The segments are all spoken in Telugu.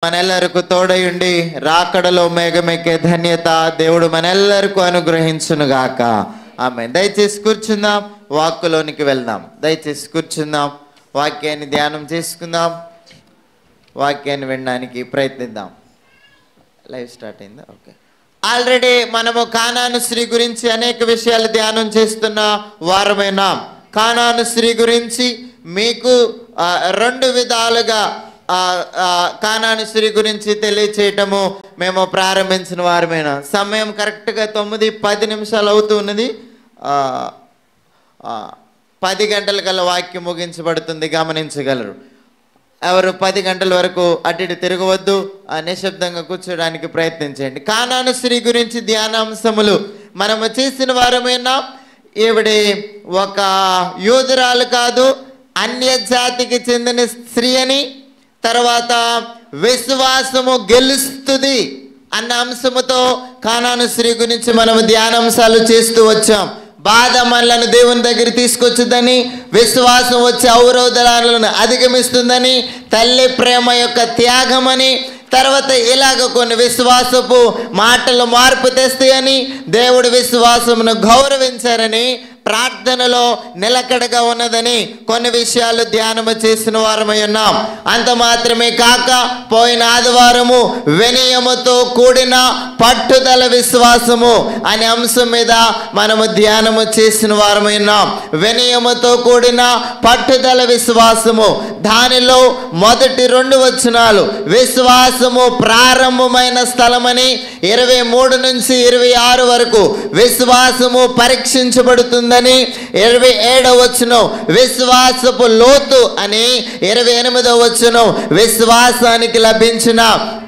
మనెల్లరకు తోడయుండి రాకడలో మేఘమెక్కే ధన్యత దేవుడు మనెల్లరకు అనుగ్రహించునుగాక. ఆమేన్. దయచేసి కూర్చుందాం, వాక్కులోనికి వెళ్దాం. దయచేసి కూర్చుందాం, వాక్యాన్ని ధ్యానం చేసుకుందాం, వాక్యాన్ని వినడానికి ప్రయత్నిద్దాం. లైవ్ స్టార్ట్ అయిందా? ఓకే. ఆల్రెడీ మనము కానాను స్త్రీ గురించి అనేక విషయాలు ధ్యానం చేస్తున్న వారమైనాం. కానాను స్త్రీ గురించి మీకు రెండు విధాలుగా కానాను స్త్రీ గురించి తెలియచేయటము మేము ప్రారంభించిన వారమైనా. సమయం కరెక్ట్గా 9:10 అవుతూ ఉన్నది. 10 గంటల కల్లా వాక్యం ముగించబడుతుంది, గమనించగలరు. ఎవరు 10 గంటల వరకు అటు ఇటు తిరగవద్దు, నిశ్శబ్దంగా కూర్చోడానికి ప్రయత్నించండి. కానాను స్త్రీ గురించి ధ్యానాంశములు మనము చేసిన వారమైనా. ఈవిడి ఒక యూదురాలు కాదు, అన్య జాతికి చెందిన స్త్రీ అని, తర్వాత విశ్వాసము గెలుస్తుంది అన్న అంశముతో కానాను స్త్రీ గురించి మనము ధ్యానాంశాలు చేస్తూ వచ్చాం. బాధ మనలను దేవుని దగ్గర తీసుకొచ్చుదని, విశ్వాసం వచ్చే అవరోధాలను అధిగమిస్తుందని, తల్లి ప్రేమ యొక్క త్యాగమని, తర్వాత ఇలాగ కొన్ని విశ్వాసపు మాటలు మార్పు తెస్తాయని, దేవుడు విశ్వాసమును గౌరవించారని, ప్రార్థనలో నిలకడగా ఉన్నదని కొన్ని విషయాలు ధ్యానము చేసిన వారమై ఉన్నాం. అంత మాత్రమే కాక పోయిన ఆదివారము వినయముతో కూడిన పట్టుదల విశ్వాసము అనే అంశం మీద మనము ధ్యానము చేసిన వారమై ఉన్నాం. వినయముతో కూడిన పట్టుదల విశ్వాసము, దానిలో మొదటి 2 వచనాలు విశ్వాసము ప్రారంభమైన స్థలమని, 23 నుంచి 26 వరకు విశ్వాసము పరీక్షించబడుతుందని, 27వ వచనం విశ్వాసపు లోతు అని, 28వ వచనం విశ్వాసానికి లభించిన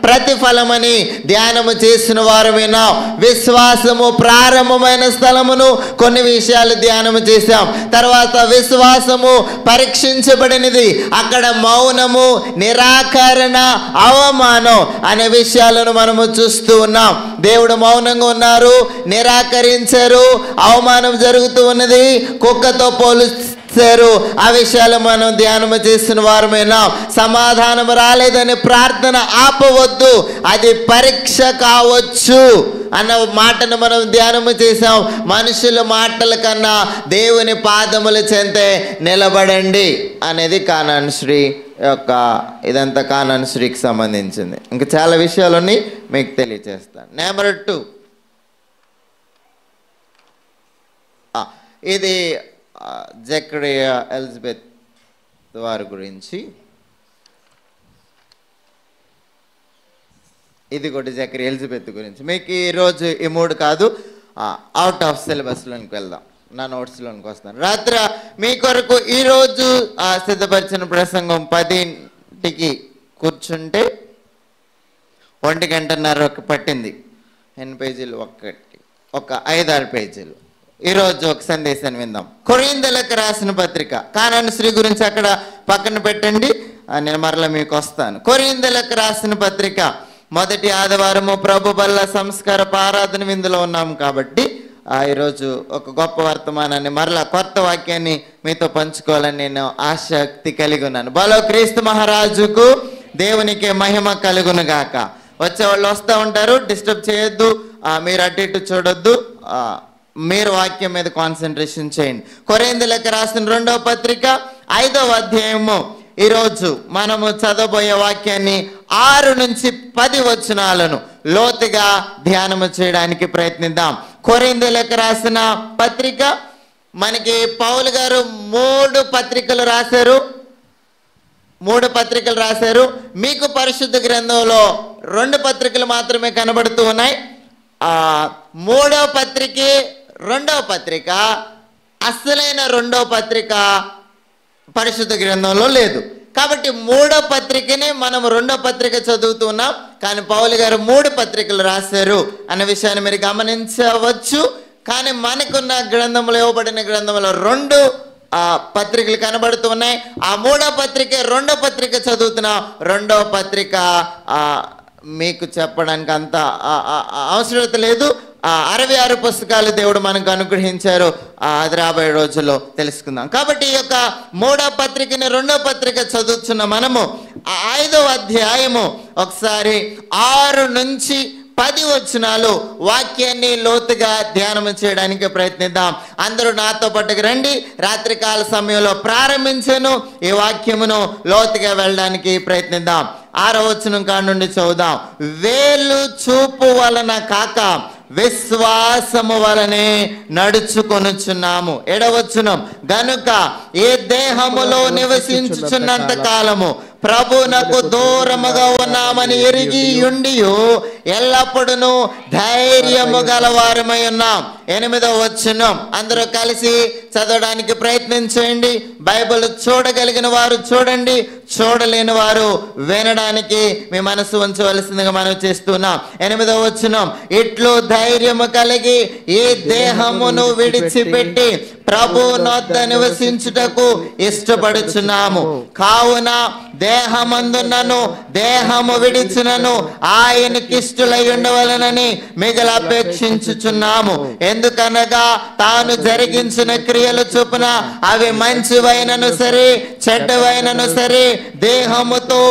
ప్రతిఫలమని ధ్యానము చేసిన వారమేనా. విశ్వాసము ప్రారంభమైన స్థలమును కొన్ని విషయాలు ధ్యానము చేశాం. తర్వాత విశ్వాసము పరీక్షించబడినది, అక్కడ మౌనము, నిరాకరణ, అవమానం అనే విషయాలను మనము చూస్తూ ఉన్నాం. దేవుడు మౌనంగా ఉన్నారు, నిరాకరించారు, అవమానం జరుగుతూ ఉన్నది, కుక్కతో పోలుస్తారు. ఆ విషయాలు మనం ధ్యానం చేసిన వారమైనా. సమాధానం రాలేదని ప్రార్థన ఆపవద్దు, అది పరీక్ష కావచ్చు అన్న మాటను మనం ధ్యానము చేసాం. మనుషుల మాటల కన్నా దేవుని పాదముల చెంతే నిలబడండి అనేది కానాను స్త్రీ యొక్క, ఇదంతా కానాను స్త్రీకి సంబంధించింది. ఇంకా చాలా విషయాలని మీకు తెలియజేస్తాను. నెంబర్ 2, ఇది జకరియా ఎలిజబెత్ వారి గురించి. ఇది కూడా జకరియా ఎలిజబెత్ గురించి. మీకు ఈరోజు ఈ 3 కాదు, అవుట్ ఆఫ్ సిలబస్లోనికి వెళ్దాం. నా నోట్స్లోనికి వస్తాను. రాత్రి మీ కొరకు ఈరోజు సిద్ధపరిచిన ప్రసంగం 10కి కూర్చుంటే 1 గంటన్నర పట్టింది. ఎన్ని పేజీలు? ఒక 5-6 పేజీలు. ఈరోజు ఒక సందేశాన్ని విందాం. కొరింథీయులకు రాసిన పత్రిక, కానాను స్త్రీ గురించి అక్కడ పక్కన పెట్టండి, నేను మరలా మీకు వస్తాను. కొరింథీయులకు రాసిన పత్రిక మొదటి ఆదివారము ప్రభు బల్ల సంస్కార ఆరాధన విందులో ఉన్నాము కాబట్టి ఈరోజు ఒక గొప్ప వర్తమానాన్ని, మరలా కొత్త వాక్యాన్ని మీతో పంచుకోవాలని నేను ఆసక్తి కలిగి ఉన్నాను. బలో క్రీస్తు మహారాజుకు దేవునికి మహిమ కలుగును గాక. వచ్చేవాళ్ళు వస్తూ ఉంటారు, డిస్టర్బ్ చేయొద్దు, మీరు అటు ఇటు చూడొద్దు, మీరు వాక్యం మీద కాన్సన్ట్రేషన్ చేయండి. కొరింథీయులకు రాసిన 2వ పత్రిక 5వ అధ్యాయము. ఈరోజు మనము చదవబోయే వాక్యాన్ని 6 నుంచి 10 వచనాలను లోతుగా ధ్యానము చేయడానికి ప్రయత్నిద్దాం. కొరింథీయులకు రాసిన పత్రిక, మనకి పౌలు గారు 3 పత్రికలు రాశారు. 3 పత్రికలు రాశారు. మీకు పరిశుద్ధ గ్రంథంలో 2 పత్రికలు మాత్రమే కనబడుతూ ఉన్నాయి. 3వ పత్రిక, 2వ పత్రిక, అసలైన 2వ పత్రిక పరిశుద్ధ గ్రంథంలో లేదు. కాబట్టి 3వ పత్రికనే మనం 2వ పత్రిక చదువుతున్నాం. కానీ పౌలు గారు 3 పత్రికలు రాశారు అన్న విషయాన్ని మీరు గమనించవచ్చు. కానీ మనకున్న గ్రంథంలో, ఇవ్వబడిన గ్రంథంలో 2 పత్రికలు కనబడుతున్నాయి. ఆ 3వ పత్రిక, 2వ పత్రిక చదువుతున్నా. 2వ పత్రిక మీకు చెప్పడానికి అంత అవసరత లేదు. 66 పుస్తకాలు దేవుడు మనకు అనుగ్రహించారు. అది రాబోయే రోజుల్లో తెలుసుకుందాం. కాబట్టి ఈ యొక్క 3వ పత్రికని 2వ పత్రిక చదువుతున్న మనము 5వ అధ్యాయము ఒకసారి 6 నుంచి 10 వచనాలు వాక్యాన్ని లోతుగా ధ్యానం చేయడానికి ప్రయత్నిద్దాం. అందరూ నాతో పాటుకు రండి. రాత్రికాల సమయంలో ప్రారంభించాను, ఈ వాక్యమును లోతుగా వెళ్ళడానికి ప్రయత్నిద్దాం. 6వ వచనం కాడ నుండి చదువుదాం. వేలు చూపు వలన కాక విశ్వాసము వలనే నడుచుకొనుచున్నాము. 7వ వచనం, గనుక ఏ దేహములో నివసించుచున్నంత కాలము ప్రభునకు దూరముగా ఉన్నామని ఎరిగి ఉండి ఎల్లప్పుడూ ధైర్యము గలవారమై ఉన్నాం. 8వ వచనం అందరూ కలిసి చదవడానికి ప్రయత్నం చేయండి. బైబిల్ చూడగలిగిన వారు చూడండి, చూడలేని వారు వినడానికి మీ మనసు ఉంచవలసిందిగా మనం చేస్తున్నాం. 8వ వచనం, ఇట్లు ధైర్యము కలిగి ఈ దేహమును విడిచిపెట్టి ప్రభునొద్ద నివసించుటకు ఇష్టపడుచున్నాము. కావున దేహమందున్నను దేహము విడిచినను ఆయనకిష్టులై ఉండవలనని మిగిలి అపేక్షించుచున్నాము. ఎందుకనగా తాను జరిగించిన క్రియలు చొప్పున అవి మంచివైనను సరే చెడ్డవైనను సరే దేహముతో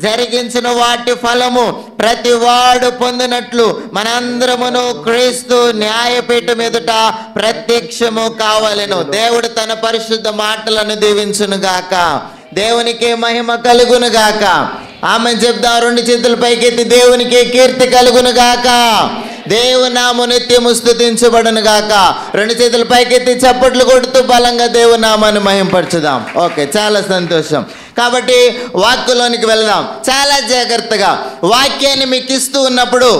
జరిగించిన వాటి ఫలము ప్రతి వాడు పొందినట్లు మనందరమును క్రీస్తు న్యాయపీఠం ఎదుట ప్రత్యక్షము కావాలెను. దేవుడు తన పరిశుద్ధ మాటలను దీవించును గాక. దేవునికి మహిమ కలుగును గాక. ఆమె చెప్దాం. 2 చేతులు పైకెత్తి దేవునికి కీర్తి కలుగును గాక. దేవుని నామము నిత్యము స్తుతించబడును గాక. 2 చేతులు పైకెత్తి చప్పట్లు కొడుతూ బలంగా దేవుని నామాన్ని మహింపరచుదాం. ఓకే, చాలా సంతోషం. కాబట్టి వాక్యంలోనికి వెళదాం. చాలా జాగ్రత్తగా వాక్యాన్ని మీకు ఇస్తూ ఉన్నప్పుడు,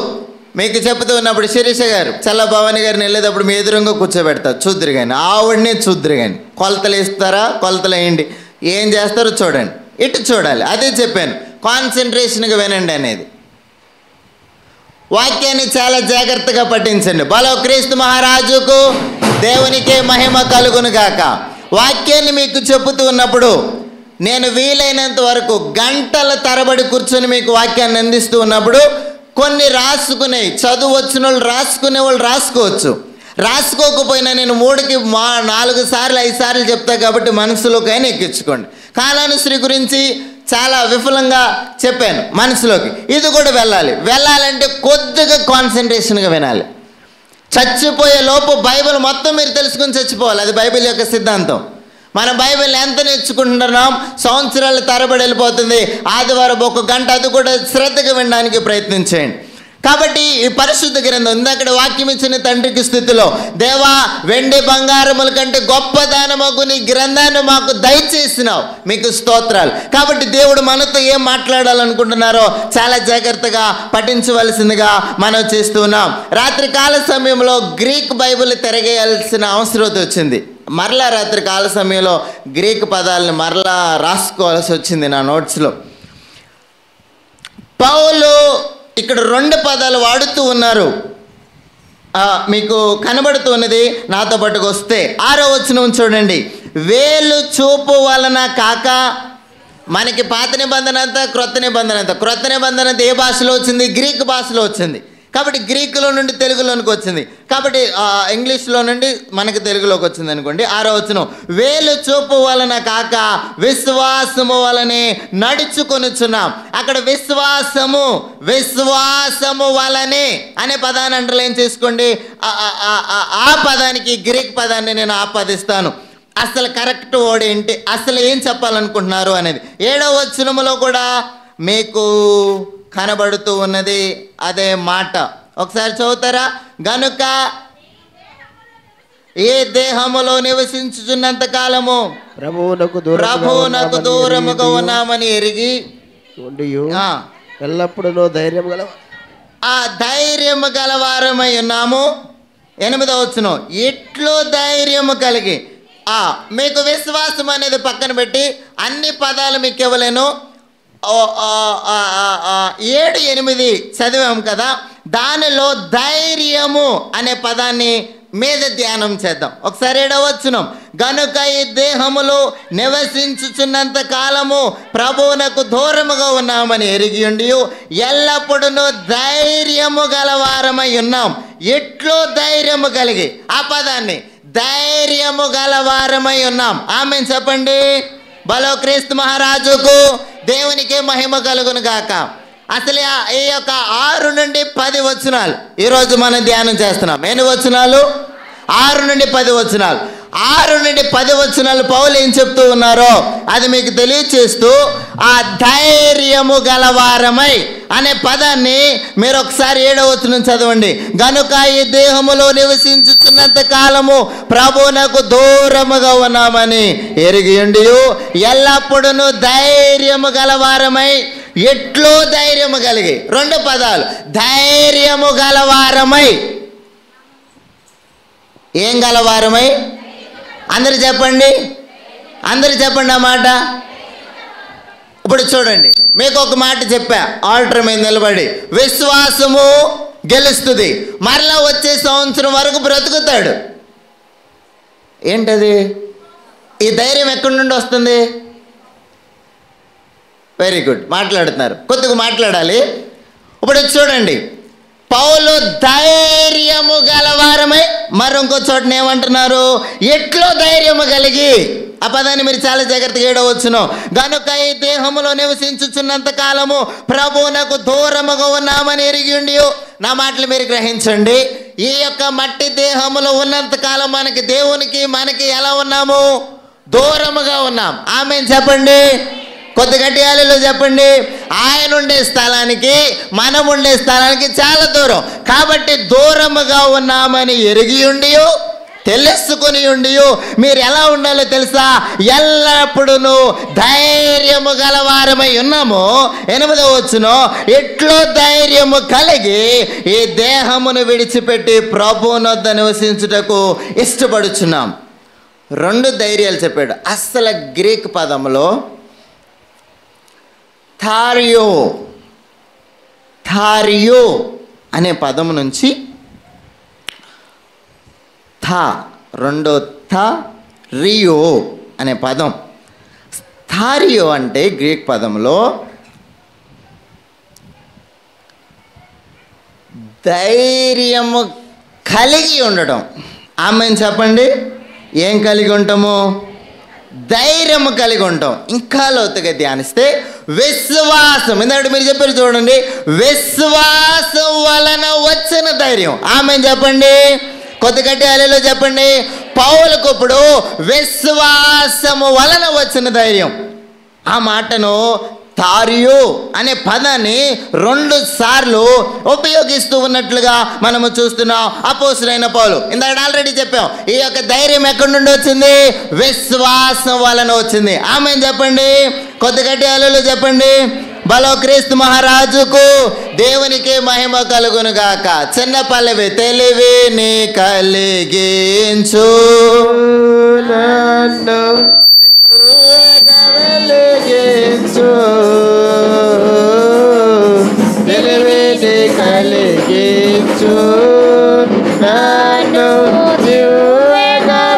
మీకు చెప్తూ ఉన్నప్పుడు శిరీష గారు చల్లభవాని గారిని వెళ్ళేటప్పుడు మీ ఎదురుగా కూర్చోబెడతారు. చూద్దరు కానీ ఆవిడనే చూద్దరు కానీ కొలతలు ఇస్తారా, కొలతలు వేయండి, ఏం చేస్తారో చూడండి, ఇటు చూడాలి. అదే చెప్పాను, కాన్సన్ట్రేషన్గా వినండి అనేది. వాక్యాన్ని చాలా జాగ్రత్తగా పఠించండి. బలో క్రీస్తు మహారాజుకు దేవునికే మహిమ కలుగును గాక. వాక్యాన్ని మీకు చెబుతూ ఉన్నప్పుడు నేను వీలైనంత వరకు గంటల తరబడి కూర్చొని మీకు వాక్యాన్ని అందిస్తూ ఉన్నప్పుడు కొన్ని రాసుకునేవి, చదువు వచ్చిన వాళ్ళు రాసుకునే వాళ్ళు రాసుకోవచ్చు. రాసుకోకపోయినా నేను 3కి 4 సార్లు 5 సార్లు చెప్తా కాబట్టి మనసులోకైనా ఎక్కించుకోండి. కాలానుశ్రీ గురించి చాలా విఫలంగా చెప్పాను, మనసులోకి ఇది కూడా వెళ్ళాలంటే కొద్దిగా కాన్సన్ట్రేషన్గా వినాలి. చచ్చిపోయే లోపు బైబిల్ మొత్తం మీరు తెలుసుకుని చచ్చిపోవాలి. అది బైబిల్ యొక్క సిద్ధాంతం. మనం బైబిల్ ఎంత నేర్చుకుంటున్నాం, సంవత్సరాల తరబడి వెళ్ళిపోతుంది. ఆదివారం 1 గంట అది కూడా శ్రద్ధగా వినడానికి ప్రయత్నించేయండి. కాబట్టి ఈ పరిశుద్ధ గ్రంథం ఇందాక వాక్యం ఇచ్చిన తండ్రికి స్థితిలో, దేవా వెండి బంగారముల కంటే గొప్ప దానమగు నీ గ్రంథాన్ని మాకు దయచేసినావు, మీకు స్తోత్రాలు. కాబట్టి దేవుడు మనతో ఏం మాట్లాడాలనుకుంటున్నారో చాలా జాగ్రత్తగా పఠించవలసిందిగా మనం చేస్తున్నాం. రాత్రి కాల సమయంలో గ్రీక్ బైబిల్ తిరగేయాల్సిన అవసరం వచ్చింది. మరలా రాత్రి కాల సమయంలో గ్రీక్ పదాలను మరలా రాసుకోవాల్సి వచ్చింది నా నోట్స్లో. పౌలు ఇక్కడ 2 పదాలు వాడుతూ ఉన్నారు, మీకు కనబడుతూ ఉన్నది. నాతో పాటుకు వస్తే 6వ వచనం చూడండి. వేలు చూపు వలన కాక, మనకి పాత నిబంధన అంతా క్రొత్త నిబంధన అంతా. క్రొత్త నిబంధన అంతా ఏ భాషలో వచ్చింది? గ్రీక్ భాషలో వచ్చింది. కాబట్టి గ్రీకులో నుండి తెలుగులోనికి వచ్చింది. కాబట్టి ఇంగ్లీష్లో నుండి మనకి తెలుగులోకి వచ్చింది అనుకోండి. 6వ వచనం, వేలు చూపు వలన కాక విశ్వాసము వలనే నడుచుకొనుచున్నాం. అక్కడ విశ్వాసము వలనే అనే పదాన్ని అండర్లైన్ చేసుకోండి. ఆ పదానికి గ్రీక్ పదాన్ని నేను ఆపాదిస్తాను. అసలు కరెక్ట్ వర్డ్ ఏంటి, అసలు ఏం చెప్పాలనుకుంటున్నారు అనేది 7వ వచనములో కూడా మీకు కనబడుతూ ఉన్నది అదే మాట. ఒకసారి చదువుతారా? గనుక ఏ దేహములో నివసించుచున్నంత కాలము ప్రభువునకు దూరముగా ఉన్నామని ఎరిగి ఎల్లప్పుడూ ధైర్యము గలవారమై ఉన్నాము. 8వ వచనం, ఇట్లు ధైర్యము కలిగి. మీకు విశ్వాసం అనేది పక్కన పెట్టి అన్ని పదాలు మీకు ఇవ్వలేను. 7, 8 చదివాము కదా, దానిలో ధైర్యము అనే పదాన్ని మీద ధ్యానం చేద్దాం. ఒకసారి 7వ వచనం, గనుక ఈ దేహములో నివసించుచున్నంత కాలము ప్రభువునకు దూరముగా ఉన్నామని ఎరిగి ఉండి ఎల్లప్పుడూ ధైర్యము గలవారమై ఉన్నాం. ఎట్లో ధైర్యము కలిగి, ఆ పదాన్ని ధైర్యము గలవారమై ఉన్నాం. ఆమెన్ చెప్పండి. బలో క్రీస్తు మహారాజుకు దేవునికే మహిమ కలుగును గాక. అసలు ఈ యొక్క 6 నుండి 10 వచనాలు ఈరోజు మనం ధ్యానం చేస్తున్నాం. ఎన్ని వచనాలు? 6 నుండి 10 వచనాలు. 6 నుండి 10 వచనాలు పౌలు ఏం చెప్తూ ఉన్నారో అది మీకు తెలియచేస్తూ, ఆ ధైర్యము గలవారమై అనే పదాన్ని మీరు ఒకసారి 7వ వచనం చదవండి. గనుక ఈ దేహములో నివసించుతున్నంత కాలము ప్రభువునకు దూరముగా ఉన్నామని ఎరిగియుండి ఎల్లప్పుడూ ధైర్యము గలవారమై, ఎట్లో ధైర్యము కలిగి, 2 పదాలు, ధైర్యము గలవారమై. ఏం గలవారమై? అందరు చెప్పండి, అందరు చెప్పండి ఆ మాట. ఇప్పుడు చూడండి, మీకు ఒక మాట చెప్పా ఆల్టర్ మీద నిలబడి, విశ్వాసము గెలుస్తుంది, మరలా వచ్చే సంవత్సరం వరకు బ్రతుకుతాడు. ఏంటది? ఈ ధైర్యం ఎక్కడి నుండి వస్తుంది? వెరీ గుడ్, మాట్లాడుతున్నారు, కొద్దిగా మాట్లాడాలి. ఇప్పుడు చూడండి, పౌలు ధైర్యము గలవారమై, మరొక చోటన ఏమంటున్నారు? ఎట్లో ధైర్యము కలిగి. ఆ పదాన్ని మీరు చాలా జాగ్రత్తగా 7వ వచనం. గనుక ఈ దేహములో నివసించుచున్నంత కాలము ప్రభువునకు దూరముగా ఉన్నామని ఎరిగియుండి. నా మాటలు మీరు గ్రహించండి. ఈ యొక్క మట్టి దేహములో ఉన్నంత కాలం మనకి దేవునికి మనకి ఎలా ఉన్నాము? దూరముగా ఉన్నాం. ఆమేన్ చెప్పండి, కొద్ది గట్టి హల్లెలూయా చెప్పండి. ఆయన ఉండే స్థలానికి మనం ఉండే స్థలానికి చాలా దూరం. కాబట్టి దూరముగా ఉన్నామని ఎరిగి ఉండి, తెలుసుకుని ఉండి మీరు ఎలా ఉండాలో తెలుసా? ఎల్లప్పుడూ ధైర్యము గలవారమై ఉన్నాము. 8వ వచనం, ఎట్లో ధైర్యము కలిగి ఈ దేహమును విడిచిపెట్టి ప్రభువునొద్ద నివసించుటకు ఇష్టపడుచున్నాం. 2 ధైర్యాలు చెప్పాడు. అసలు గ్రీక్ పదంలో థారియో అనే పదము నుంచి రియో అనే పదం. థారియో అంటే గ్రీక్ పదంలో ధైర్యము కలిగి ఉండడం. ఆమెను చెప్పండి, ఏం కలిగి ఉంటాము? ధైర్యము కలిగి ఉంటాం. ఇంకా లోతుగా ధ్యానిస్తే విశ్వాసం, ఎందుకంటే మీరు చెప్పారు చూడండి, విశ్వాసం వలన వచ్చిన ధైర్యం. ఆమెను చెప్పండి, కొద్ది గట్టి హల్లెలూయా చెప్పండి. పౌలుకు ఇప్పుడు విశ్వాసము వలన వచ్చిన ధైర్యం. ఆ మాటను థారియో అనే పదాన్ని 2 సార్లు ఉపయోగిస్తూ ఉన్నట్లుగా మనము చూస్తున్నాం అపోస్తలుడైన పౌలు. ఇందాక ఆల్రెడీ చెప్పాం, ఈ యొక్క ధైర్యం ఎక్కడి నుండి వచ్చింది? విశ్వాసం వలన వచ్చింది. ఆమేన్ చెప్పండి, కొద్ది గట్టి హల్లెలూయా చెప్పండి. బలో క్రీస్తు మహారాజుకు దేవునికి మహిమ కలుగును గాక. చిన్న పల్లవి, తెలివిని కలిగించు నన్ను వెలిగించు, తెలివిని కలిగించు నన్ను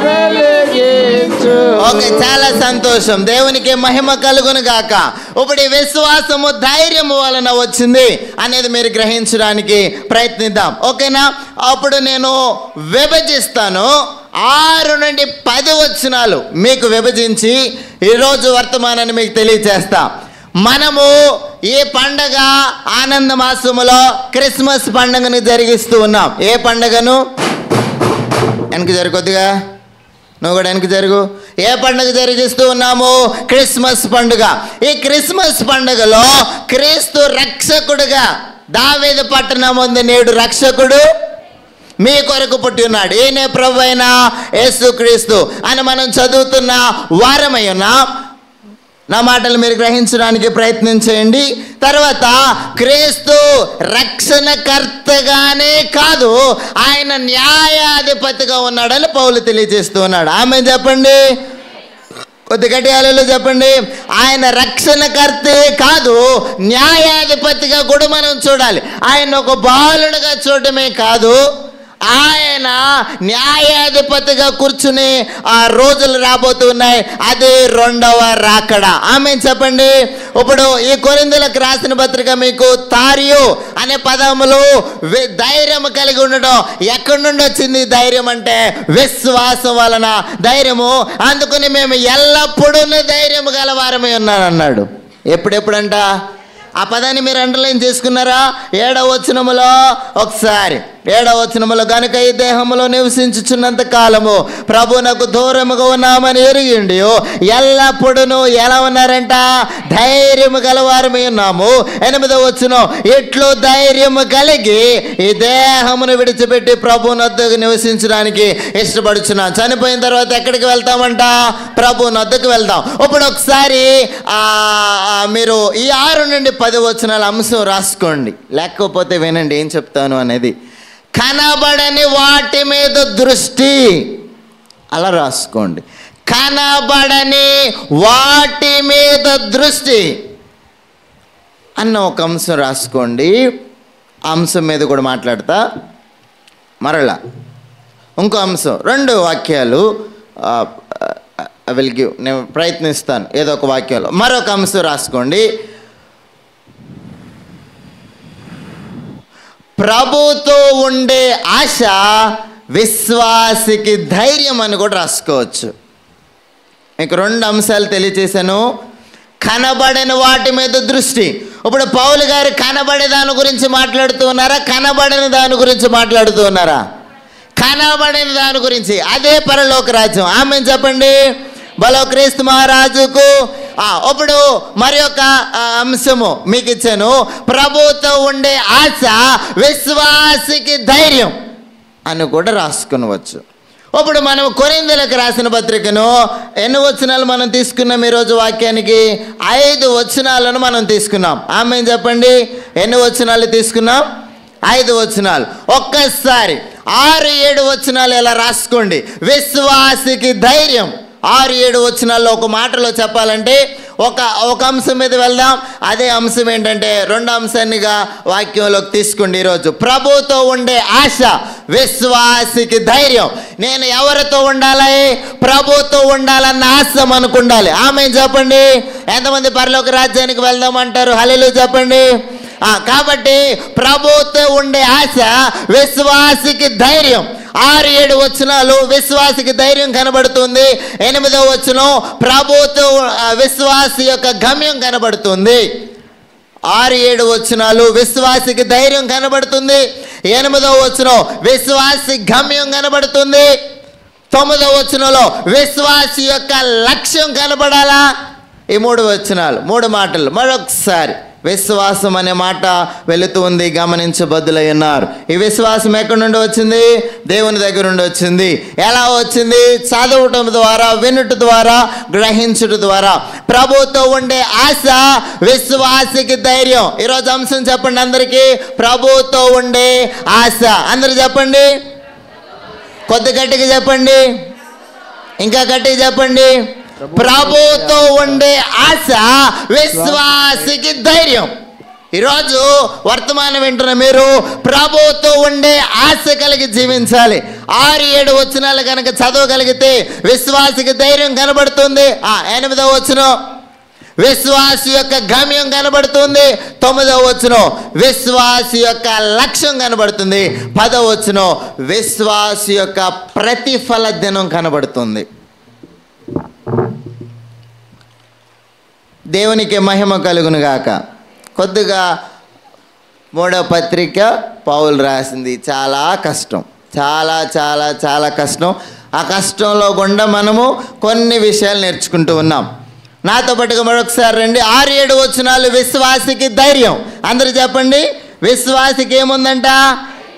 వెలిగించు. ఓకే, చాలా సంతోషం. దేవునికి మహిమ కలుగును గాక. ఇప్పుడు ఈ విశ్వాసము ధైర్యము వలన వచ్చింది అనేది మీరు గ్రహించడానికి ప్రయత్నిద్దాం. ఓకేనా? అప్పుడు నేను విభజిస్తాను. 6 నుండి 10 వచనాలు మీకు విభజించి ఈరోజు వర్తమానాన్ని మీకు తెలియచేస్తా. మనము ఈ పండగ ఆనంద మాసములో క్రిస్మస్ పండుగను జరిగిస్తూ ఉన్నాం. ఏ పండుగను? వెనక్కి జరుగు, కొద్దిగా నువ్వు కూడా వెనక్కి జరుగు. ఏ పండుగ జరిగిస్తూ ఉన్నాము? క్రిస్మస్ పండుగ. ఈ క్రిస్మస్ పండుగలో క్రీస్తు రక్షకుడుగా దావీదు పట్టణం ఉంది నేడు రక్షకుడు మీ కొరకు పుట్టి ఉన్నాడు. ఈయనే ప్రభు అయిన యేసుక్రీస్తు అని మనం చదువుతున్న వారమై ఉన్నాం. నా మాటలు మీరు గ్రహించడానికి ప్రయత్నం చేయండి. తర్వాత క్రీస్తు రక్షణకర్తగానే కాదు, ఆయన న్యాయాధిపతిగా ఉన్నాడని పౌలు తెలియజేస్తూ ఉన్నాడు. ఆమె చెప్పండి, కొద్ది గట్టి హల్లెలూయా చెప్పండి. ఆయన రక్షణకర్తే కాదు, న్యాయాధిపతిగా కూడా మనం చూడాలి. ఆయన ఒక బాలుడుగా చూడటమే కాదు, ఆయన న్యాయాధిపతిగా కూర్చుని ఆ రోజులు రాబోతున్నాయి. అది 2వ రాకడ. ఆమేన్ చెప్పండి. ఇప్పుడు ఈ కొరింథీయులకు రాసిన పత్రిక మీకు థారియో అనే పదములు ధైర్యం కలిగి ఉండడం. ఎక్కడి నుండి వచ్చింది ధైర్యం అంటే? విశ్వాసం వలన ధైర్యము. అందుకని మేము ఎల్లప్పుడూ ధైర్యం గలవారమై ఉన్నాను అన్నాడు. ఎప్పుడెప్పుడంట? ఆ పదాన్ని మీరు అండర్లైన్ చేసుకున్నారా? 7వ వచనములో ఒకసారి 7వ వచనములో, గనుక ఈ దేహములో నివసించుచున్నంత కాలము ప్రభునకు దూరముగా ఉన్నామని ఎరిగిండి ఎల్లప్పుడూ ఎలా ఉన్నారంట? ధైర్యము గలవారమై ఉన్నాము. 8వ వచనం, ఇట్లు ధైర్యము కలిగి ఈ దేహమును విడిచిపెట్టి ప్రభునొద్దకు నివసించడానికి ఇష్టపడుచున్నాం. చనిపోయిన తర్వాత ఎక్కడికి వెళ్తామంట? ప్రభునొద్దకు వెళ్దాం. ఇప్పుడు ఒకసారి మీరు ఈ 6 నుండి 10 వచనాల అంశం రాసుకోండి, లేకపోతే వినండి ఏం చెప్తాను అనేది. కనబడని వాటి మీద దృష్టి, అలా రాసుకోండి. కనబడని వాటి మీద దృష్టి అన్న ఒక అంశం రాసుకోండి. అంశం మీద కూడా మాట్లాడతా. మరలా ఇంకో అంశం, 2 వాక్యాలు విల్ గివ్, నేను ప్రయత్నిస్తాను ఏదో ఒక వాక్యంలో. మరొక అంశం రాసుకోండి, ప్రభుతో ఉండే ఆశ విశ్వాసికి ధైర్యం అని కూడా రాసుకోవచ్చు. మీకు 2 అంశాలు తెలియచేశాను. కనబడని వాటి మీద దృష్టి. ఇప్పుడు పౌలు గారు కనబడే దాని గురించి మాట్లాడుతూ ఉన్నారా? కనబడని దాని గురించి మాట్లాడుతూ ఉన్నారా? కనబడని దాని గురించి. అదే పరలోక రాజ్యం. ఆమె చెప్పండి. బలో క్రీస్తు మహారాజుకు. ఇప్పుడు మరి ఒక అంశము మీకు ఇచ్చాను, ప్రభుతో ఉండే ఆశ విశ్వాసికి ధైర్యం అని కూడా రాసుకునవచ్చు. ఇప్పుడు మనం కొరింథీయులకు రాసిన పత్రికను ఎన్ని వచనాలు మనం తీసుకున్నాం ఈరోజు వాక్యానికి? 5 వచనాలను మనం తీసుకున్నాం. ఆమె చెప్పండి, ఎన్ని వచనాలు తీసుకున్నాం? 5 వచనాలు. ఒక్కసారి 6-7 వచనాలు ఎలా రాసుకోండి. విశ్వాసికి ధైర్యం 6-7 వచనాల్లో ఒక మాటలో చెప్పాలంటే ఒక అంశం మీద వెళ్దాం. అదే అంశం ఏంటంటే 2 అంశాన్నిగా వాక్యంలోకి తీసుకోండి. ఈరోజు ప్రభుతో ఉండే ఆశ విశ్వాసికి ధైర్యం. నేను ఎవరితో ఉండాలి? ప్రభుతో ఉండాలన్న ఆశ మనకు ఉండాలి. ఆమె చెప్పండి. ఎంతమంది పరలోక రాజ్యానికి వెళ్దామంటారు? హల్లెలూయా చెప్పండి. కాబట్టి ప్రభుతో ఉండే ఆశ విశ్వాసికి ధైర్యం. 6-7 వచనాలు విశ్వాసికి ధైర్యం కనబడుతుంది. 8వ వచనం ప్రభుతో విశ్వాసి యొక్క గమ్యం కనబడుతుంది. 6-7 వచనాలు విశ్వాసికి ధైర్యం కనబడుతుంది. 8వ వచనం విశ్వాసి గమ్యం కనబడుతుంది. 9వ వచనంలో విశ్వాసి యొక్క లక్ష్యం కనబడాలా? ఈ 3 వచనాలు, 3 మాటలు మరొకసారి. విశ్వాసం అనే మాట వెళుతూ ఉంది, గమనించబద్దులై ఉన్నారు. ఈ విశ్వాసం ఎక్కడి నుండి వచ్చింది? దేవుని దగ్గర నుండి వచ్చింది. ఎలా వచ్చింది? చదవటం ద్వారా, వినుట ద్వారా, గ్రహించుట ద్వారా. ప్రభుతో ఉండే ఆశ విశ్వాసికి ధైర్యం. ఈరోజు అంశం చెప్పండి అందరికీ, ప్రభుతో ఉండే ఆశ. అందరు చెప్పండి, కొద్ది గట్టిగా చెప్పండి, ఇంకా గట్టిగా చెప్పండి. ప్రభుతో ఉండే ఆశ విశ్వాసికి ధైర్యం. ఈరోజు వర్తమానం వింటున్న మీరు ప్రభుతో ఉండే ఆశ కలిగి జీవించాలి. 6-7 వచనాలు కనుక చదవగలిగితే విశ్వాసికి ధైర్యం కనబడుతుంది. 8వ వచనం విశ్వాసి యొక్క గమ్యం కనబడుతుంది. 9వ వచనం విశ్వాసి యొక్క లక్ష్యం కనబడుతుంది. 10వ వచనం విశ్వాసి యొక్క ప్రతిఫల దినం కనబడుతుంది. దేవునికి మహిమ కలుగును గాక. కొద్దిగా 3వ పత్రిక పౌలు రాసింది చాలా కష్టం, చాలా చాలా చాలా కష్టం. ఆ కష్టంలో గుండా మనము కొన్ని విషయాలు నేర్చుకుంటూ ఉన్నాం. నాతో పాటుగా మరొకసారి రండి. 6-7 వచనాలు విశ్వాసికి ధైర్యం. అందరూ చెప్పండి, విశ్వాసికి ఏముందంట?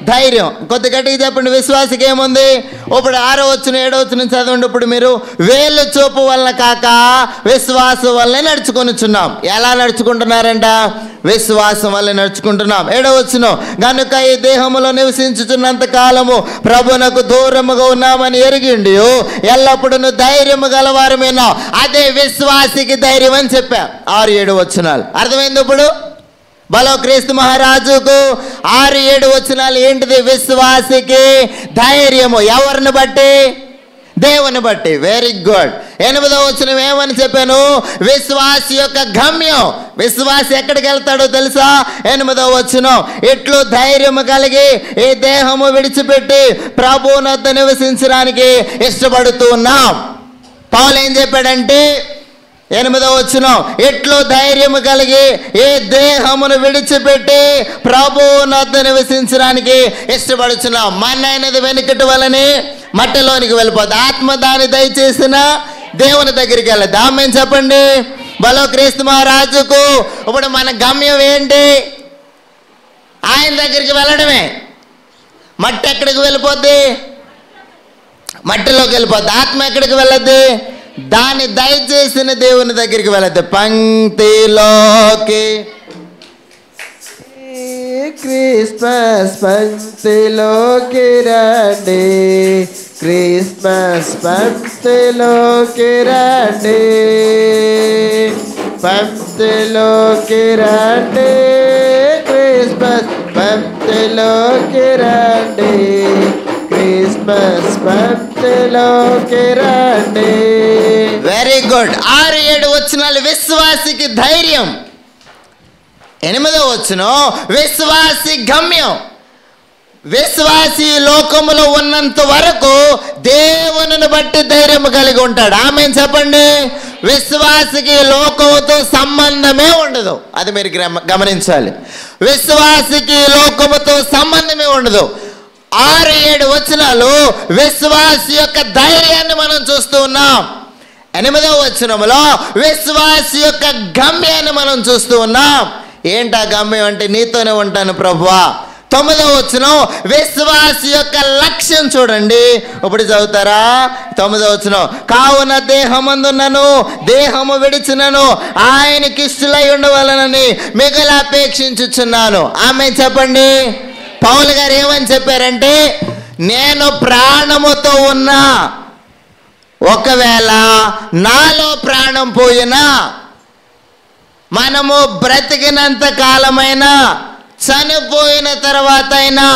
ధైర్యం. కొద్ది గట్టిగా చెప్పండి, విశ్వాసికి ఏముంది? ఇప్పుడు 6వ వచనం 7వ వచనం చదవండి. ఇప్పుడు మీరు వేలు చూపు వలన కాక విశ్వాసం వల్లే నడుచుకొనిచున్నాం. ఎలా నడుచుకుంటున్నారంట? విశ్వాసం వల్ల నడుచుకుంటున్నాం. 7వ వచనం గనుక ఈ దేహములో నివసించుచున్నంత కాలము ప్రభునకు దూరముగా ఉన్నామని ఎరిగిండి ఎల్లప్పుడూ ధైర్యము గలవారమేనా. అదే విశ్వాసికి ధైర్యం అని చెప్పా. 6-7 వచనాలు అర్థమైంది. ఇప్పుడు బలో క్రీస్తు మహారాజుకు 6-7 వచనాలు ఏంటిది? విశ్వాసికి ధైర్యము. ఎవరిని బట్టి? దేవుని బట్టి. Very good. 8వ వచనం ఏమని చెప్పాను? విశ్వాసి యొక్క గమ్యం. విశ్వాసి ఎక్కడికి వెళ్తాడో తెలుసా? 8వ వచనం ఇట్లు ధైర్యము కలిగి ఈ దేహము విడిచిపెట్టి ప్రభువునొద్ద నివసించడానికి ఇష్టపడుతూ ఉన్నాం. పౌలు ఏం చెప్పాడంటే 8వ వచనం, ఎట్లు ధైర్యము కలిగి ఏ దేహమును విడిచిపెట్టి ప్రభువునొద్ద నివసించడానికి ఇష్టపడుచున్నాం. మన్నైనది వెనుకటి వలని మట్టిలోనికి వెళ్ళిపోద్ది. ఆత్మ దాన్ని దయచేసిన దేవుని దగ్గరికి వెళ్ళదు. ఆమేన్ చెప్పండి. బలో క్రీస్తు మహారాజుకు ఇప్పుడు మన గమ్యం ఏంటి? ఆయన దగ్గరికి వెళ్ళడమే. మట్టి ఎక్కడికి వెళ్ళిపోద్ది? మట్టిలోకి వెళ్ళిపోద్ది. ఆత్మ ఎక్కడికి వెళ్ళద్ది? దాన్ని దయచేసిన దేవుని దగ్గరికి వెళ్ళద్దు. పంక్తిలోకి క్రిస్మస్ పంక్తిలోకి రండి, క్రిస్మస్ పంక్తిలోకి రండి, పంక్తిలోకి రండి, క్రిస్మస్ పంక్తిలోకి రండి, క్రిస్మస్ పంక్తిలోకి రండి. Very good. 6-7 వచనాలు విశ్వాసికి ధైర్యం. 8వ వచనం విశ్వాసి గమ్యం. విశ్వాసి లోకములో ఉన్నంత వరకు దేవునిని బట్టి ధైర్యం కలిగి ఉంటాడు. ఆమేన్ చెప్పండి. విశ్వాసికి లోకముతో సంబంధమే ఉండదు. అది మీరు గమనించాలి. విశ్వాసికి లోకముతో సంబంధమే ఉండదు. 6-7 వచనాలు విశ్వాసి యొక్క ధైర్యాన్ని మనం చూస్తూ ఉన్నాం. 8వ వచనంలో విశ్వాసి యొక్క గమ్యాన్ని మనం చూస్తూ ఉన్నాం. ఏంటా గమ్యం అంటే నీతోనే ఉంటాను ప్రభువా. 9వ వచనం విశ్వాసి యొక్క లక్ష్యం చూడండి. ఇప్పుడు చదువుతారా? 9వ వచనం, కావున దేహమందున్నను దేహము విడిచినను ఆయనకి ఇష్టలై ఉండవలనని మిగిలి అపేక్షించుచున్నాను. ఆమె చెప్పండి. పౌలు గారు ఏమని చెప్పారంటే, నేను ప్రాణముతో ఉన్నా, ఒకవేళ నాలో ప్రాణం పోయినా, మనము బ్రతికినంత కాలమైనా చనిపోయిన తర్వాత అయినా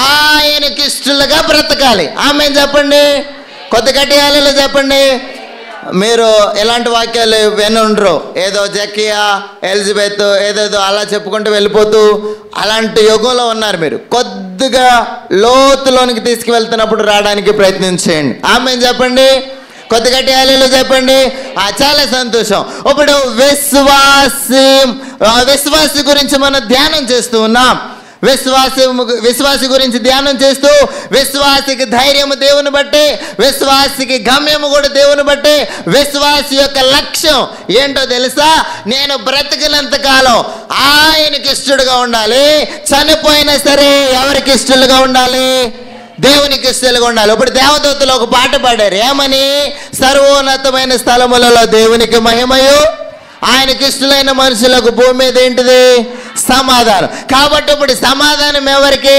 ఆయనకి ఇష్టలుగా బ్రతకాలి. ఆమె చెప్పండి. కొత్త గట్టిగాలలో చెప్పండి. మీరు ఎలాంటి వాక్యాలు వినుండ్రు. ఏదో జకియా, ఎలిజబెత్ ఏదేదో అలా చెప్పుకుంటూ వెళ్ళిపోతూ అలాంటి యుగంలో ఉన్నారు. మీరు కొద్దిగా లోతులోనికి తీసుకువెళ్తున్నప్పుడు రావడానికి ప్రయత్నించేయండి. ఆమె చెప్పండి. కొత్త గట్టి హల్లెలూయా చెప్పండి. చాలా సంతోషం. ఇప్పుడు విశ్వాసి గురించి మనం ధ్యానం చేస్తూ ఉన్నాం. విశ్వాసి గురించి ధ్యానం చేస్తూ విశ్వాసికి ధైర్యము దేవుని బట్టి, విశ్వాసికి గమ్యము కూడా దేవుని బట్టి, విశ్వాసి యొక్క లక్ష్యం ఏంటో తెలుసా? నేను బ్రతికినంత కాలం ఆయనకి ఇష్టడుగా ఉండాలి. చనిపోయినా సరే ఎవరికి ఇష్టలుగా ఉండాలి? దేవునికి ఇష్టలుగా ఉండాలి. ఇప్పుడు దేవదూతలు ఒక పాట పాడారు. ఏమని? సర్వోన్నతమైన స్థలములలో దేవునికి మహిమయు, ఆయనకి ఇష్టలైన మనుషులకు భూమి మీద ఏంటిది? సమాధానం. కాబట్టి ఇప్పుడు సమాధానం ఎవరికి?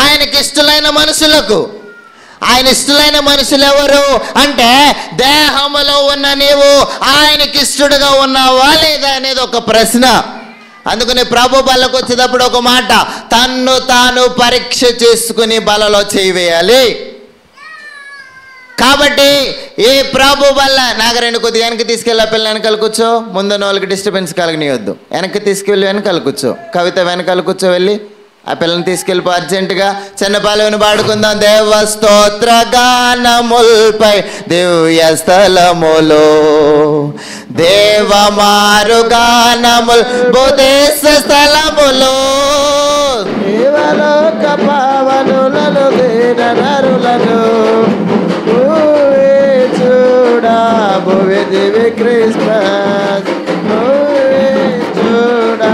ఆయనకి ఇష్టలైన మనుషులకు. ఆయన ఇష్టలైన మనుషులు ఎవరు అంటే, దేహములో ఉన్న నీవు ఆయనకి ఇష్టడుగా ఉన్నావా లేదా అనేది ఒక ప్రశ్న. అందుకని ప్రభు బలకు వచ్చేటప్పుడు ఒక మాట, తన్ను తాను పరీక్ష చేసుకుని బలలో చేయివేయాలి. కాబట్టి ఈ ప్రభు వల్ల నాగరేణి కొద్దిగా వెనక్కి తీసుకెళ్ళి ఆ పిల్ల వెనకాల కూర్చో. ముందున్న వాళ్ళకి డిస్టర్బెన్స్ కలగనియొద్దు. వెనక్కి తీసుకెళ్ళి వెనకాల కూర్చో. కవిత వెనకాల కూర్చో. వెళ్ళి ఆ పిల్లని తీసుకెళ్ళిపో అర్జెంటుగా. చిన్నపాలెవని పాడుకుందాం. దేవ స్తోత్ర గానముల్పై దివ్య స్థలములో, దేవ మారు గానముల్ బోధేశ స్థలములో, దేవలోక పావనులను దీన నరులను చూడా భువి దివి క్రిస్మస్, చూడా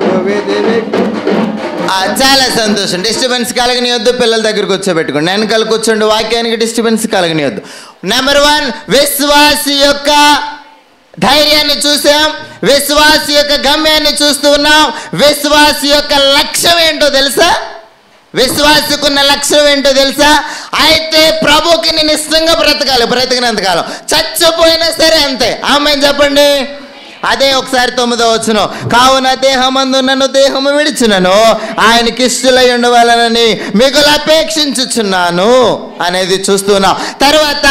భువి దివి. చాలా సంతోషం. డిస్టర్బెన్స్ కలగనియొద్దు. పిల్లల దగ్గర కూర్చోబెట్టుకోండి. వెనకాల కూర్చోండి. వాక్యానికి డిస్టర్బెన్స్ కలగనియొద్దు. నెంబర్ 1 విశ్వాసి యొక్క ధైర్యాన్ని చూసాం. విశ్వాసి యొక్క గమ్యాన్ని చూస్తూ ఉన్నాం. విశ్వాసి యొక్క లక్ష్యం ఏంటో తెలుసా? విశ్వాసకున్న లక్ష్యం ఏంటో తెలుసా? అయితే ప్రభుకి నేను ఇష్టంగా బ్రతకాలి. బ్రతికినంతకాలం చచ్చిపోయినా సరే అంతే. ఆమె చెప్పండి. అదే ఒకసారి 9వ వచనం, కావున దేహమందున్నను దేహము విడిచినను ఆయనకి ఇష్టలై ఉండవాలనని మిగులు అపేక్షించుచున్నాను అనేది చూస్తున్నాం. తర్వాత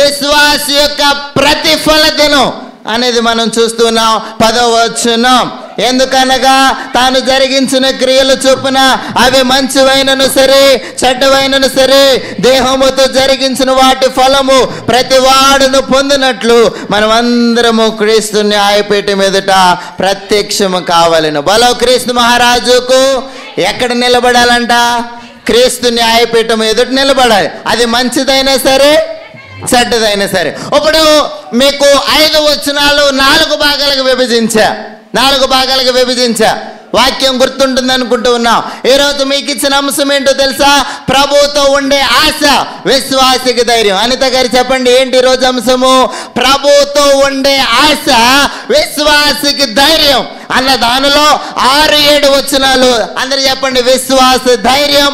విశ్వాసి యొక్క ప్రతిఫల దినం అనేది మనం చూస్తున్నాం. 10వ వచనం, ఎందుకనగా తాను జరిగించిన క్రియలు చొప్పున అవి మంచివైనను సరే చెడ్డవైనను సరే దేహముతో జరిగించిన వాటి ఫలము ప్రతి వాడును పొందినట్లు మనమందరము క్రీస్తు న్యాయపీఠం ఎదుట ప్రత్యక్షము కావాలను. బలో క్రీస్తు మహారాజుకు ఎక్కడ నిలబడాలంట? క్రీస్తు న్యాయపీఠం ఎదుట నిలబడాలి. అది మంచిదైనా సరే చెడ్డదైనా సరే. ఇప్పుడు మీకు 5 వచనాలు 4 భాగాలకు విభజించా. వాక్యం గుర్తుంటుంది అనుకుంటూ ఉన్నాం. ఈరోజు మీకు ఇచ్చిన అంశం ఏంటో తెలుసా? ప్రభువుతో ఉండే ఆశ విశ్వాసికి ధైర్యం. అనిత గారు చెప్పండి, ఏంటి ఈరోజు అంశము? ప్రభువుతో ఉండే ఆశ విశ్వాసికి ధైర్యం అన్న దానిలో 6-7 వచనాలు అందరు చెప్పండి. విశ్వాస ధైర్యం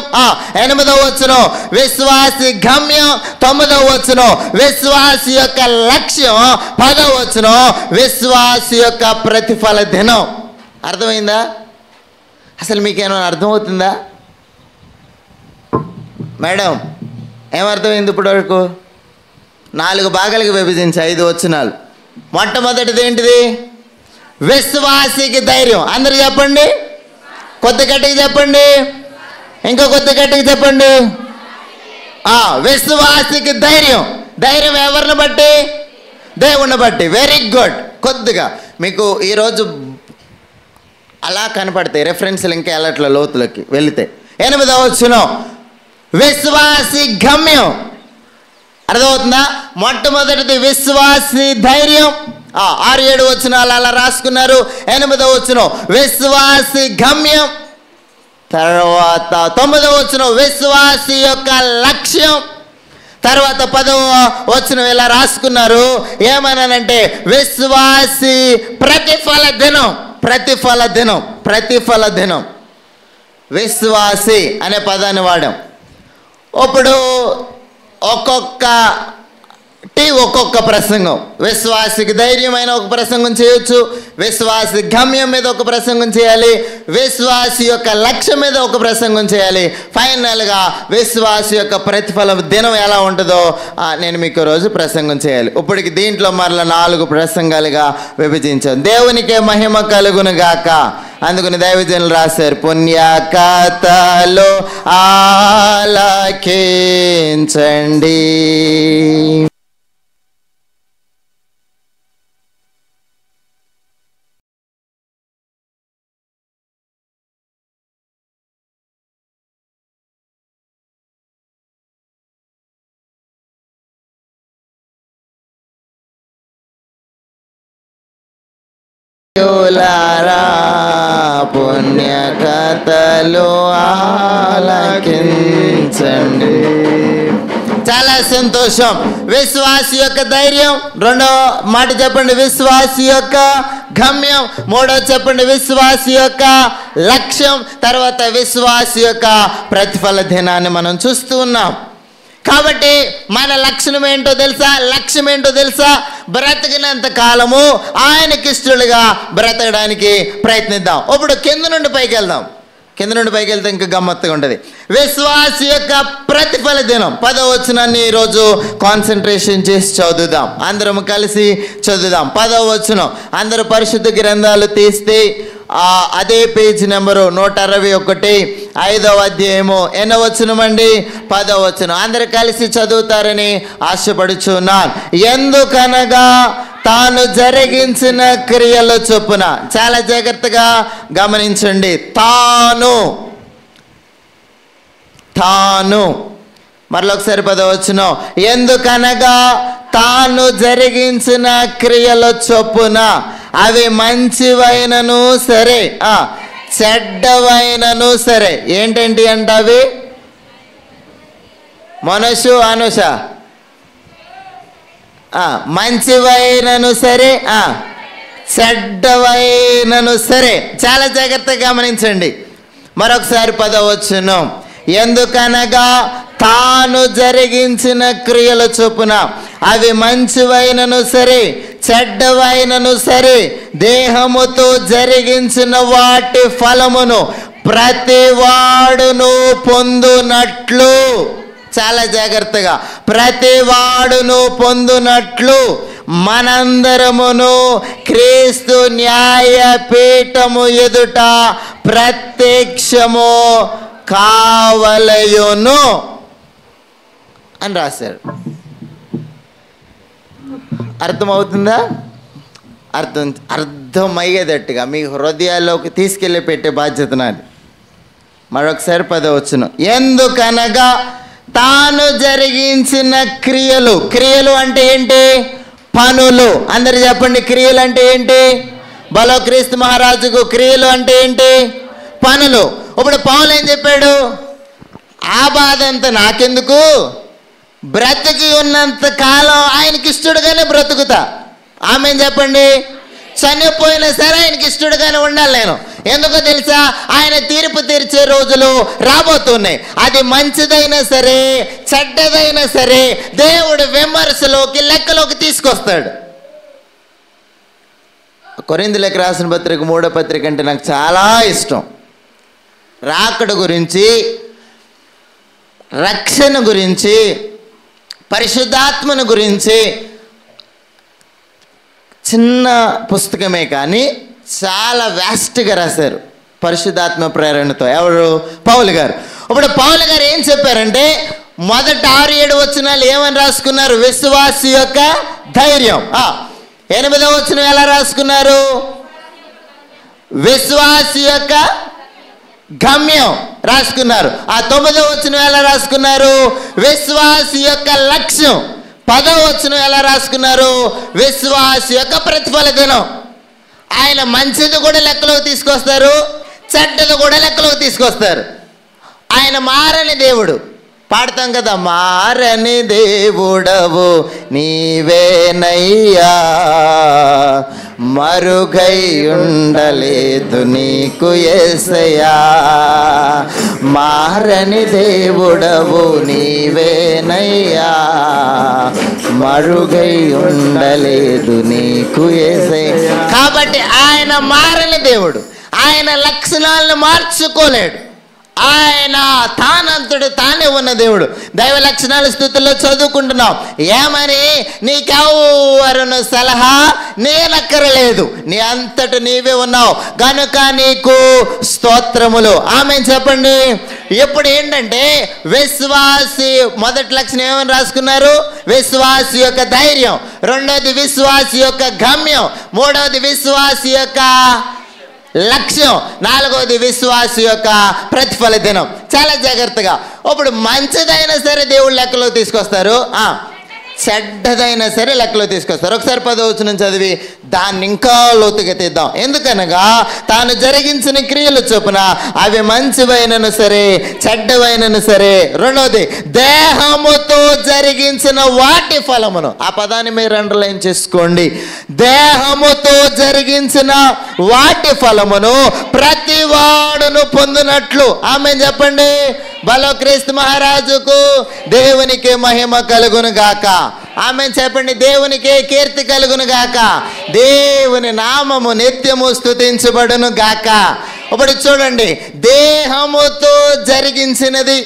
8వ వచనం, విశ్వాసి గమ్యం 9వ వచనం, విశ్వాసి యొక్క లక్ష్యం 10వ వచనం, విశ్వాసి యొక్క ప్రతిఫల దినం. అర్థమైందా? అసలు మీకేమైనా అర్థమవుతుందా మేడం? ఏమర్థమైంది ఇప్పటి వరకు? 4 భాగాలకు విభజించి 5 వచనాలు. మొట్టమొదటిది ఏంటిది? విశ్వాసికి ధైర్యం. అందరు చెప్పండి, కొద్ది గట్టిగా చెప్పండి, ఇంకా కొద్ది గట్టిగా చెప్పండి. విశ్వాసికి ధైర్యం. ధైర్యం ఎవరిని బట్టి? దేవుణ్ణి బట్టి. Very good. కొద్దిగా మీకు ఈరోజు అలా కనపడతాయి రెఫరెన్స్లు, ఇంకా వెళ్ళట్ల లోతులకి వెళితే. 8వ వచనం, విశ్వాసి గమ్యం. అర్థమవుతుందా? మొట్టమొదటిది విశ్వాసి ధైర్యం. 6-7 వచనాలు అలా రాసుకున్నారు. 8వ వచనం విశ్వాసి గమ్యం. తర్వాత 9వ వచనం విశ్వాసి యొక్క లక్ష్యం. తర్వాత 10వ వచనం ఇలా రాసుకున్నారు. ఏమన్నానంటే విశ్వాసి ప్రతిఫల దినం. ప్రతిఫల దినం. విశ్వాసి అనే పదాన్ని వాడాం. ఇప్పుడు ఒక్కొక్క ప్రసంగం. విశ్వాసికి ధైర్యమైన ఒక ప్రసంగం చేయొచ్చు, విశ్వాసి గమ్యం మీద ఒక ప్రసంగం చేయాలి, విశ్వాసి యొక్క లక్ష్యం మీద ఒక ప్రసంగం చేయాలి, ఫైనల్గా విశ్వాసి యొక్క ప్రతిఫల దినం ఎలా ఉంటుందో నేను మీకు రోజు ప్రసంగం చేయాలి. ఇప్పటికి దీంట్లో మరలా 4 ప్రసంగాలుగా విభజించాను. దేవునికే మహిమ కలుగును గాక. అందుకని దైవజనులు రాశారు, పుణ్య కథలో ఆలకించండి. పుణ్య కథలు ఆలకించండి. చాలా సంతోషం. విశ్వాసి యొక్క ధైర్యం. 2వ మాట చెప్పండి, విశ్వాసి యొక్క గమ్యం. 3వ చెప్పండి, విశ్వాసి యొక్క లక్ష్యం. తర్వాత విశ్వాసి యొక్క ప్రతిఫల దినాన్ని మనం చూస్తూ ఉన్నాం. కాబట్టి మన లక్ష్యం ఏంటో తెలుసా? బ్రతికినంత కాలము ఆయనకిష్టులుగా బ్రతకడానికి ప్రయత్నిద్దాం. ఇప్పుడు కింద నుండి పైకి వెళ్తే ఇంకా గమ్మత్తుగా ఉంటుంది. విశ్వాసి యొక్క ప్రతిఫల దినం 10వ వచనాన్ని ఈరోజు కాన్సన్ట్రేషన్ చేసి చదువుదాం. అందరం కలిసి చదువుదాం. 10వ వచనం. అందరూ పరిశుద్ధ గ్రంథాలు తీస్తే అదే పేజ్ నెంబరు 161, 5వ అధ్యాయము. ఎన్నో వచనం అండి? 10వ వచనం. అందరు కలిసి చదువుతారని ఆశపడుచున్నాను. ఎందుకనగా తాను జరిగించిన క్రియల చొప్పున. చాలా జాగ్రత్తగా గమనించండి. తాను మరొకసారి 10వ వచనం. ఎందుకనగా తాను జరిగించిన క్రియల చొప్పున అవి మంచివైనను సరే చెడ్డవైనను సరే. ఏంటంటే అవి మనసు అనుష మంచివైనను సరే చెడ్డవైనను సరే. చాలా జాగ్రత్తగా గమనించండి. మరొకసారి 10వ వచనం. ఎందుకనగా తాను జరిగించిన క్రియల చొప్పున అవి మంచివైనను సరే చెడ్డవైనను సరే దేహముతో జరిగించిన వాటి ఫలమును ప్రతివాడును పొందునట్లు. చాలా జాగ్రత్తగా, ప్రతివాడును పొందునట్లు మనందరమును క్రీస్తు న్యాయపీఠము ఎదుట ప్రత్యక్షము కావలయును అని రాశారు. అర్థమవుతుందా? అర్థమయ్యేటట్టుగా మీ హృదయాల్లోకి తీసుకెళ్ళి పెట్టే బాధ్యత నాది. మరొకసారి 10వ వచనం. ఎందుకనగా తాను జరిగించిన క్రియలు. క్రియలు అంటే ఏంటి? పనులు. అందరు చెప్పండి, క్రియలు అంటే ఏంటి? బలో క్రీస్తు మహారాజుకు క్రియలు అంటే ఏంటి? పనులు. ఇప్పుడు పౌలు ఏం చెప్పాడు? ఆ బాధ అంతా నాకెందుకు, బ్రతికి ఉన్నంత కాలం ఆయనకి ఇష్టడుగానే బ్రతుకుతా. ఆమె చెప్పండి. చనిపోయినా సరే ఆయనకి ఇష్టడుగానే ఉండాలి నేను. ఎందుకో తెలుసా? ఆయన తీర్పు తీర్చే రోజులు రాబోతున్నాయి. అది మంచిదైనా సరే చెడ్డదైనా సరే దేవుడు విమర్శలోకి లెక్కలోకి తీసుకొస్తాడు. కొరింథీయులకు రాసిన పత్రిక 3వ పత్రిక అంటే నాకు చాలా ఇష్టం. రాకడ గురించి, రక్షణ గురించి, పరిశుద్ధాత్మను గురించి చిన్న పుస్తకమే కానీ చాలా వ్యాస్ట్గా రాశారు పరిశుద్ధాత్మ ప్రేరణతో. ఎవరు? పౌలు గారు. ఇప్పుడు పౌలు గారు ఏం చెప్పారంటే మొదట 6-7 వచనాలు ఏమని రాసుకున్నారు? విశ్వాసి యొక్క ధైర్యం. 8వ వచనం ఎలా రాసుకున్నారు? విశ్వాసి యొక్క గమ్యం రాసుకున్నారు. 9వ వచనం ఎలా రాసుకున్నారు? విశ్వాసి యొక్క లక్ష్యం. 10వ వచనం ఎలా రాసుకున్నారు? విశ్వాసి యొక్క ప్రతిఫల దినం. ఆయన మంచిది కూడా లెక్కలోకి తీసుకొస్తారు, చెడ్డది కూడా లెక్కలోకి తీసుకొస్తారు. ఆయన మారని దేవుడు. పాడతాం కదా, మారని దేవుడవు నీవేనయ్యా, మరుగై ఉండలేదు నీకు యేసయ్యా. మారని దేవుడవు నీవేనయ్యా, మరుగై ఉండలేదు నీకు యేసయ్యా. కాబట్టి ఆయన మారని దేవుడు. ఆయన లక్షణాలను మార్చుకోలేడు. ఆయన తానంతడు తానే ఉన్న దేవుడు. దైవ లక్షణాల స్థుతుల్లో చదువుకుంటున్నాం. ఏమని? నీకెవరును సలహా నేనక్కరలేదు, నీ అంతట నీవే ఉన్నావు గనుక నీకు స్తోత్రములు. ఆమె చెప్పండి. ఇప్పుడు ఏంటంటే విశ్వాసి మొదటి లక్షణం ఏమని రాసుకున్నారు? విశ్వాసి యొక్క ధైర్యం. రెండోది విశ్వాసి యొక్క గమ్యం. మూడవది విశ్వాసి యొక్క లక్ష్యం. 4వది విశ్వాసి యొక్క ప్రతిఫల దినం. చాలా జాగ్రత్తగా. ఇప్పుడు మంచిదైనా సరే దేవుడు లెక్కలో తీసుకొస్తారు, చెడ్డదైనా సరే లెక్కలో తీసుకొస్తారు. ఒకసారి 10వ వచనం చదివి దాన్ని ఇంకా లోతుగా తీద్దాం. ఎందుకనగా తాను జరిగించిన క్రియలు చొప్పున అవి మంచివైనను సరే చెడ్డవైనను సరే. రెండవది దేహముతో జరిగించిన వాటి ఫలమును. ఆ పదాన్ని మీరు అండర్లైన్ చేసుకోండి. దేహముతో జరిగించిన వాటి ఫలమును ప్రతి వాడును పొందినట్లు. ఆమె చెప్పండి. బలో క్రీస్తు మహారాజుకు దేవునికి మహిమ కలుగును గాక. ఆమె చెప్పండి. దేవునికి కీర్తి కలుగును గాక. దేవుని నామము నిత్యము స్తుతించబడును గాక. ఇప్పుడు చూడండి, దేహముతో జరిగించినది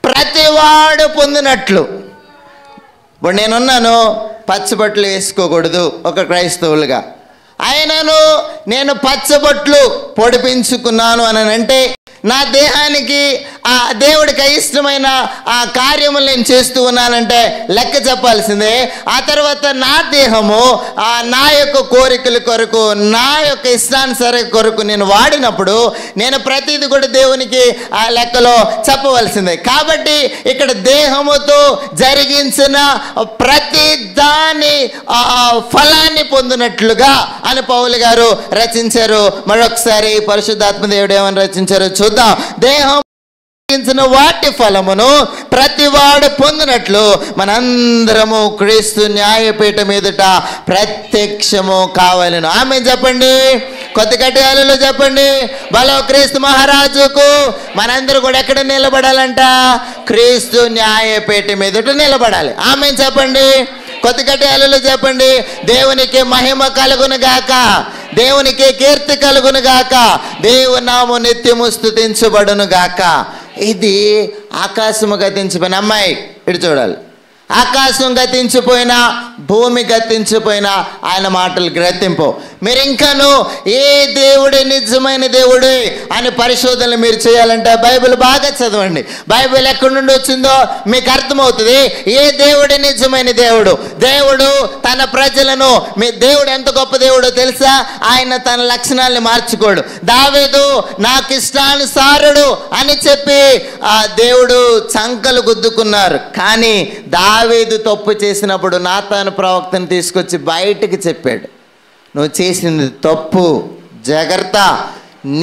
ప్రతివాడు పొందినట్లు. ఇప్పుడు నేనున్నాను, పచ్చబట్లు వేసుకోకూడదు ఒక క్రైస్తవులుగా. అయినను నేను పచ్చబట్లు పొడిపించుకున్నాను అని అంటే నా దేహానికి ఆ దేవుడికి ఇష్టమైన ఆ కార్యములు నేను చేస్తూ ఉన్నానంటే లెక్క చెప్పాల్సిందే. ఆ తర్వాత నా దేహము నా యొక్క కోరికల కొరకు, నా యొక్క ఇష్టానుసార కొరకు నేను వాడినప్పుడు నేను ప్రతిదీ కూడా దేవునికి ఆ లెక్కలో చెప్పవలసిందే. కాబట్టి ఇక్కడ దేహముతో జరిగించిన ప్రతి దాని ఫలాన్ని పొందినట్లుగా అని పౌలు గారు రచించారు. మరొకసారి పరిశుద్ధాత్మ దేవుడు ఏమని రచించారో చూద్దాం. దేహం వాటి ఫలమును ప్రతివాడు పొందినట్లు మనందరము క్రీస్తు న్యాయపీఠం ఎదుట ప్రత్యక్షము కావాలను. ఆమె చెప్పండి. కొత్త కట్టాలలో చెప్పండి. బలో క్రీస్తు మహారాజుకు మనందరూ కూడా ఎక్కడ నిలబడాలంట? క్రీస్తు న్యాయపీఠం ఎదుట నిలబడాలి. ఆమె చెప్పండి. కొత్త కట్టాలలో చెప్పండి. దేవునికి మహిమ కలుగును గాక, దేవునికి కీర్తి కలుగును గాక, దేవుని నామము నిత్యము స్తుతించబడును గాక. ఇది ఆకాశము గతించిపోయిన అమ్మాయి. ఇటు చూడాలి. ఆకాశం గతించిపోయినా భూమి గతించిపోయినా ఆయన మాటలు గ్రతింపు. మీరు ఇంకాను ఏ దేవుడే నిజమైన దేవుడే అని పరిశోధనలు మీరు చేయాలంటే బైబిల్ బాగా చదవండి. బైబిల్ ఎక్కడి నుండి వచ్చిందో మీకు అర్థమవుతుంది. ఏ దేవుడే నిజమైన దేవుడు? దేవుడు తన ప్రజలను, మీ దేవుడు ఎంత గొప్ప దేవుడో తెలుసా? ఆయన తన లక్షణాలను మార్చుకోడు. దావీదు నాకు ఇష్టానుసారుడు అని చెప్పి ఆ దేవుడు చంకలు గుద్దుకున్నారు. కానీ దావీదు తప్పు చేసినప్పుడు నాతాను ప్రవక్తను తీసుకొచ్చి బయటికి చెప్పాడు, నువ్వు చేసింది తప్పు, జాగ్రత్త,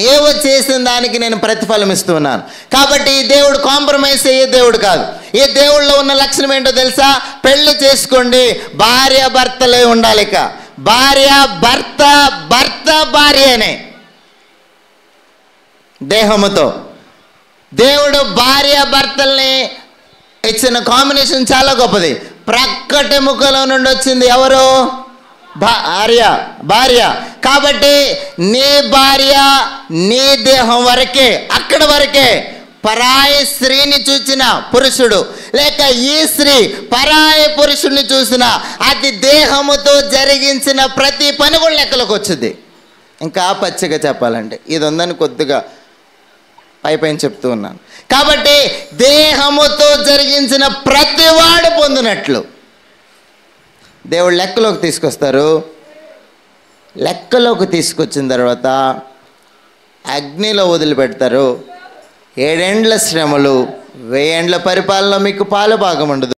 నీవు చేసిన దానికి నేను ప్రతిఫలం ఇస్తున్నాను. కాబట్టి ఈ దేవుడు కాంప్రమైజ్ అయ్యే దేవుడు కాదు. ఈ దేవుళ్ళలో ఉన్న లక్షణం ఏంటో తెలుసా? పెళ్లి చేసుకోండి, భార్య భర్తలే ఉండాలి. ఇక భార్య భర్త, భర్త భార్యనే దేహముతో. దేవుడు భార్య భర్తల్ని ఇచ్చిన కాంబినేషన్ చాలా గొప్పది. ప్రక్కటెముకలో నుండి వచ్చింది ఎవరు? భార్య. కాబట్టి నీ భార్య నీ దేహం వరకే, అక్కడ వరకే. పరాయి స్త్రీని చూసిన పురుషుడు లేక ఈ స్త్రీ పరాయి పురుషుడిని చూసిన అది దేహముతో జరిగించిన ప్రతి పని కూడా లెక్కలోకి వచ్చింది. ఇంకా పచ్చిగా చెప్పాలంటే ఇది ఉందని కొద్దిగా పైపైన చెప్తూ ఉన్నాను. కాబట్టి దేహముతో జరిగించిన ప్రతివాడు పొందినట్లు దేవుడు లెక్కలోకి తీసుకొస్తారు. లెక్కలోకి తీసుకొచ్చిన తర్వాత అగ్నిలో వదిలిపెడతారు. 7 ఏండ్ల శ్రమలు, 1000 ఏండ్ల పరిపాలన మీకు పాలు భాగం ఉండదు.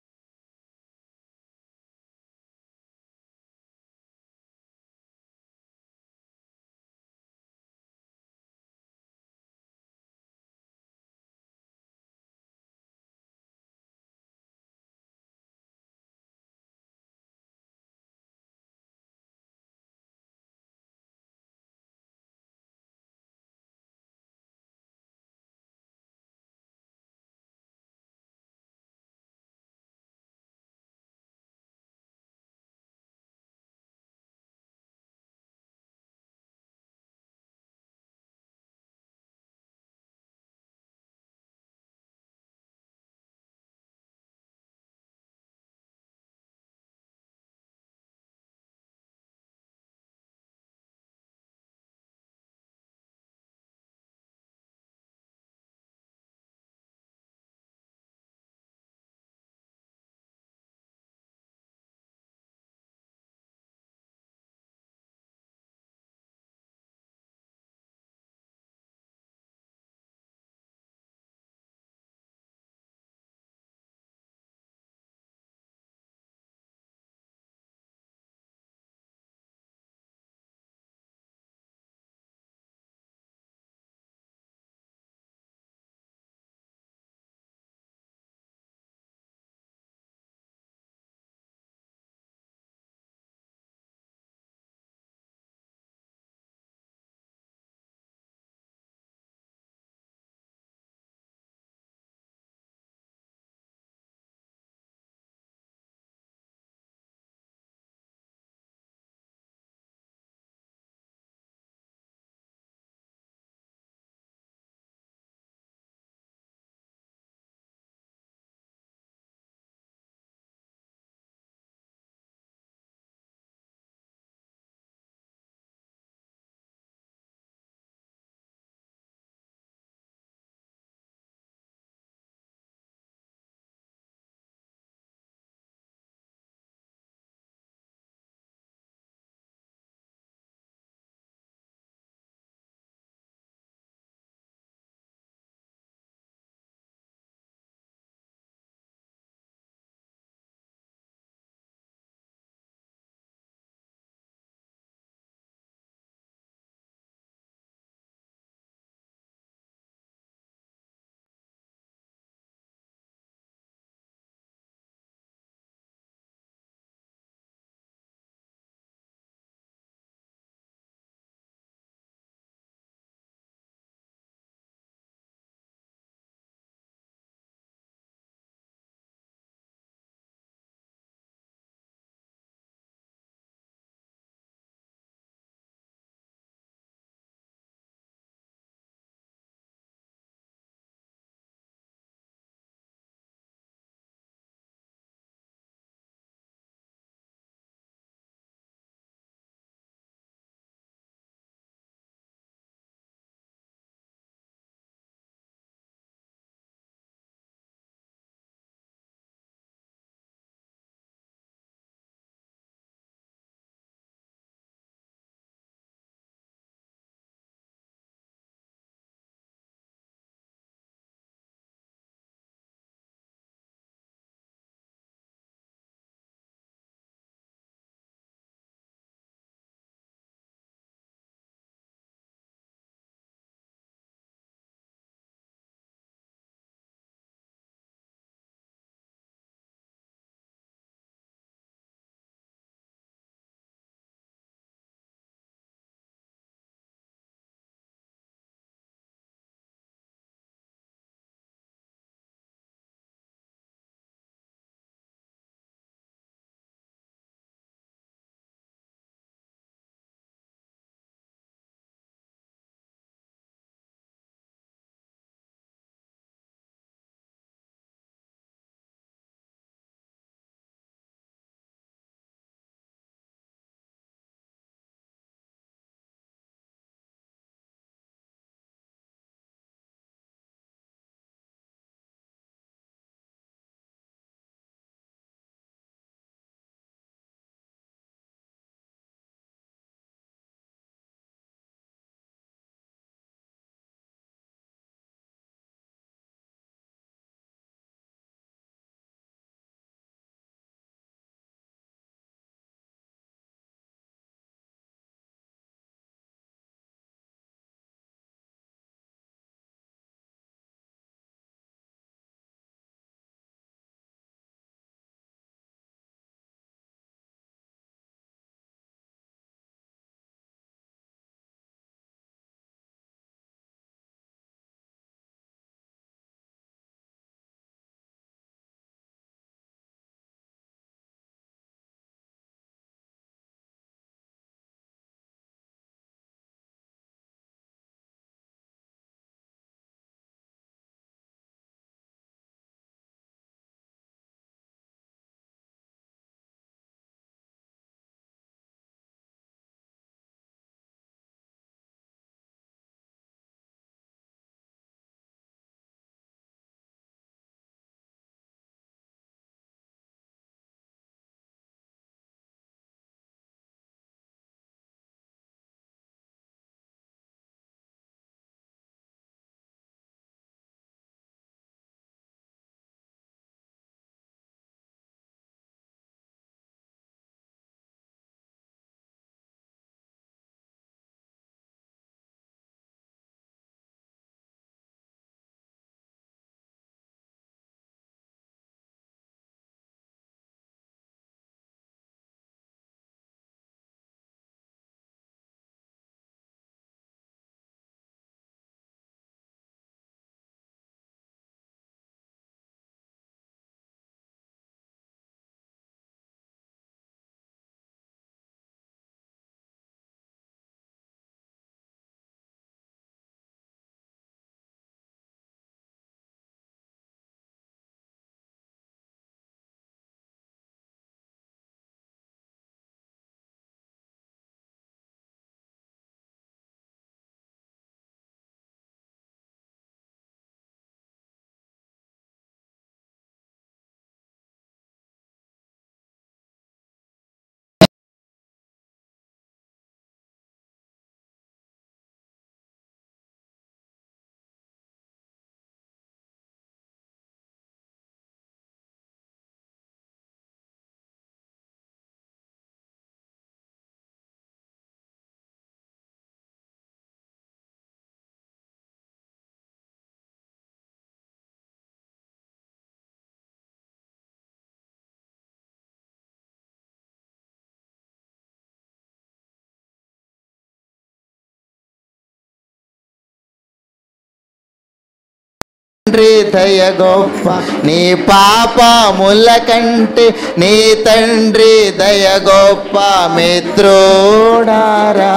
తండ్రి దయ గొప్ప నీ పాపముల కంటే నీ తండ్రి దయ గొప్ప మిత్రుడారా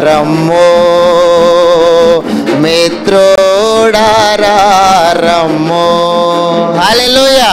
రమ్మో మిత్రుడారా రమ్మో. హల్లెలూయా.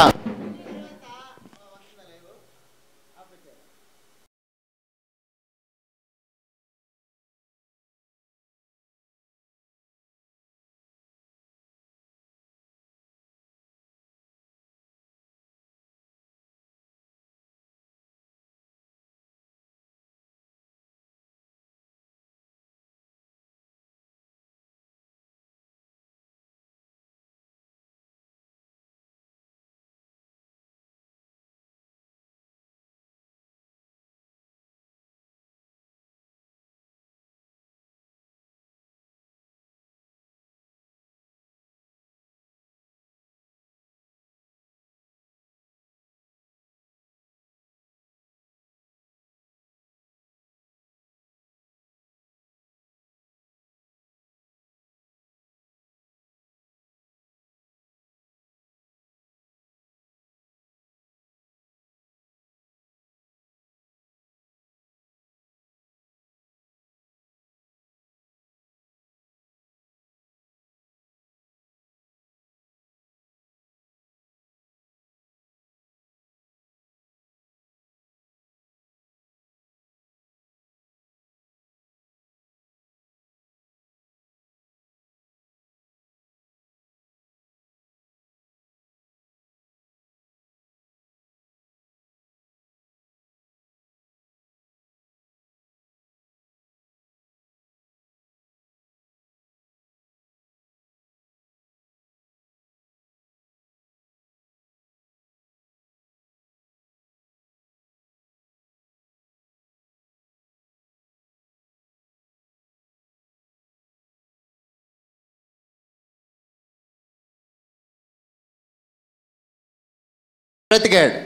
బ్రతికాడు.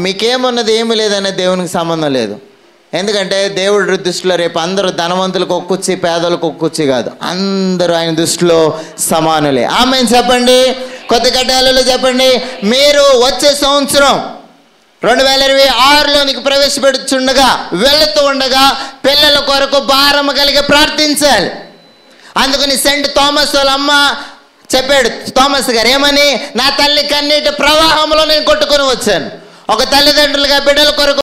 మీకేమున్నది ఏమి లేదనే దేవునికి సంబంధం లేదు. ఎందుకంటే దేవుడి దృష్టిలో రేపు అందరూ ధనవంతులకు ఒక కుర్చీ, పేదలకు ఒక కుర్చీ కాదు, అందరూ ఆయన దృష్టిలో సమానులే. ఆమేన్ చెప్పండి. కొత్త కట్టాలలో చెప్పండి. మీరు వచ్చే సంవత్సరం 2026లోనికి ప్రవేశపెడుతుండగా వెళుతూ ఉండగా పిల్లల కొరకు భారం కలిగి ప్రార్థించాలి. అందుకని సెంట్ థామస్ వాళ్ళ అమ్మ చెప్పాడు, థామస్ గారు ఏమని, నా తల్లి కన్నీటి ప్రవాహంలో నేను కొట్టుకొని వచ్చాను. ఒక తల్లిదండ్రులుగా బిడ్డల కొరకు